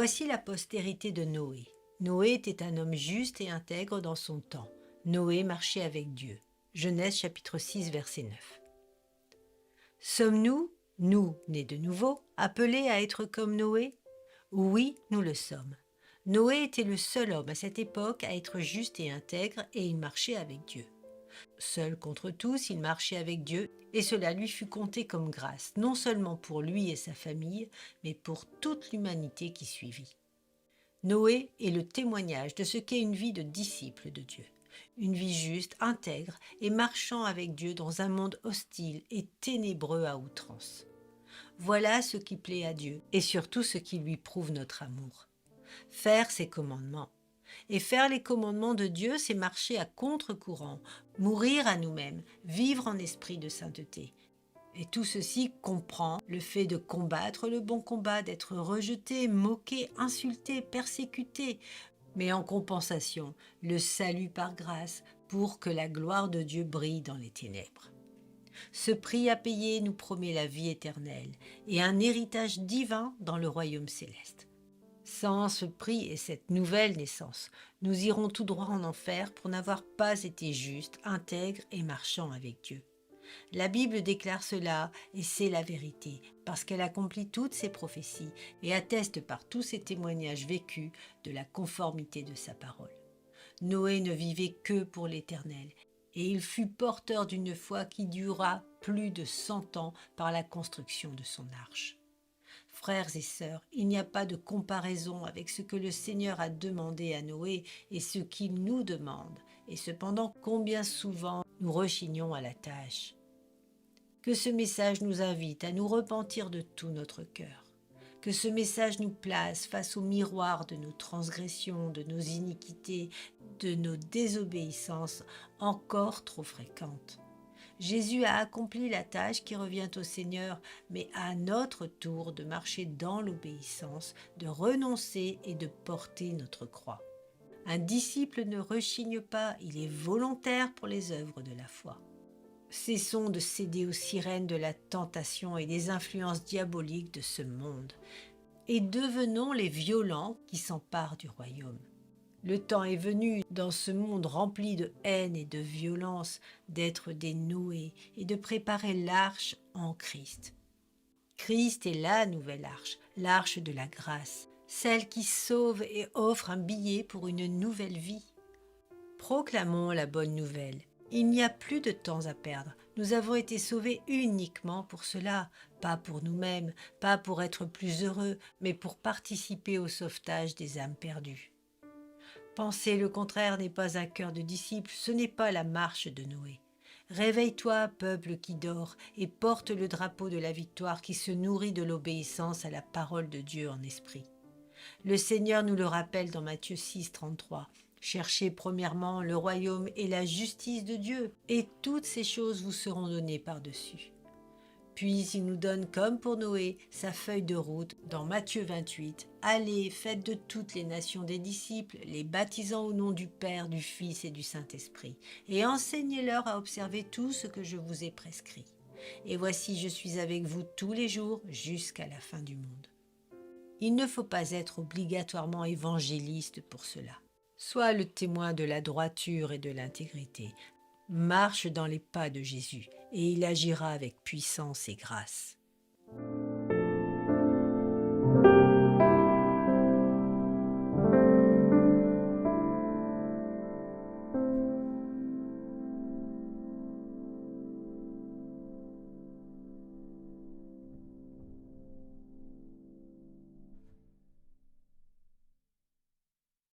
Voici la postérité de Noé. Noé était un homme juste et intègre dans son temps. Noé marchait avec Dieu. Genèse chapitre 6, verset 9. Sommes-nous, nous, nés de nouveau, appelés à être comme Noé? Oui, nous le sommes. Noé était le seul homme à cette époque à être juste et intègre et il marchait avec Dieu. Seul contre tous, il marchait avec Dieu et cela lui fut compté comme grâce, non seulement pour lui et sa famille, mais pour toute l'humanité qui suivit. Noé est le témoignage de ce qu'est une vie de disciple de Dieu. Une vie juste, intègre et marchant avec Dieu dans un monde hostile et ténébreux à outrance. Voilà ce qui plaît à Dieu et surtout ce qui lui prouve notre amour. Faire ses commandements. Et faire les commandements de Dieu, c'est marcher à contre-courant, mourir à nous-mêmes, vivre en esprit de sainteté. Et tout ceci comprend le fait de combattre le bon combat, d'être rejeté, moqué, insulté, persécuté, mais en compensation, le salut par grâce pour que la gloire de Dieu brille dans les ténèbres. Ce prix à payer nous promet la vie éternelle et un héritage divin dans le royaume céleste. Sans ce prix et cette nouvelle naissance, nous irons tout droit en enfer pour n'avoir pas été justes, intègres et marchant avec Dieu. La Bible déclare cela et c'est la vérité, parce qu'elle accomplit toutes ses prophéties et atteste par tous ses témoignages vécus de la conformité de sa parole. Noé ne vivait que pour l'Éternel, et il fut porteur d'une foi qui dura plus de 100 ans par la construction de son arche. Frères et sœurs, il n'y a pas de comparaison avec ce que le Seigneur a demandé à Noé et ce qu'il nous demande, et cependant combien souvent nous rechignons à la tâche. Que ce message nous invite à nous repentir de tout notre cœur. Que ce message nous place face au miroir de nos transgressions, de nos iniquités, de nos désobéissances encore trop fréquentes. Jésus a accompli la tâche qui revient au Seigneur, mais à notre tour de marcher dans l'obéissance, de renoncer et de porter notre croix. Un disciple ne rechigne pas, il est volontaire pour les œuvres de la foi. Cessons de céder aux sirènes de la tentation et des influences diaboliques de ce monde, et devenons les violents qui s'emparent du royaume. Le temps est venu, dans ce monde rempli de haine et de violence, d'être des Noé et de préparer l'arche en Christ. Christ est la nouvelle arche, l'arche de la grâce, celle qui sauve et offre un billet pour une nouvelle vie. Proclamons la bonne nouvelle. Il n'y a plus de temps à perdre. Nous avons été sauvés uniquement pour cela, pas pour nous-mêmes, pas pour être plus heureux, mais pour participer au sauvetage des âmes perdues. Penser le contraire n'est pas un cœur de disciple, ce n'est pas la marche de Noé. Réveille-toi, peuple qui dort, et porte le drapeau de la victoire qui se nourrit de l'obéissance à la parole de Dieu en esprit. Le Seigneur nous le rappelle dans Matthieu 6, 33. Cherchez premièrement le royaume et la justice de Dieu, et toutes ces choses vous seront données par-dessus. Puis il nous donne, comme pour Noé, sa feuille de route dans Matthieu 28. Allez, faites de toutes les nations des disciples, les baptisant au nom du Père, du Fils et du Saint-Esprit, et enseignez-leur à observer tout ce que je vous ai prescrit. Et voici, je suis avec vous tous les jours jusqu'à la fin du monde. Il ne faut pas être obligatoirement évangéliste pour cela. Sois le témoin de la droiture et de l'intégrité. Marche dans les pas de Jésus et il agira avec puissance et grâce.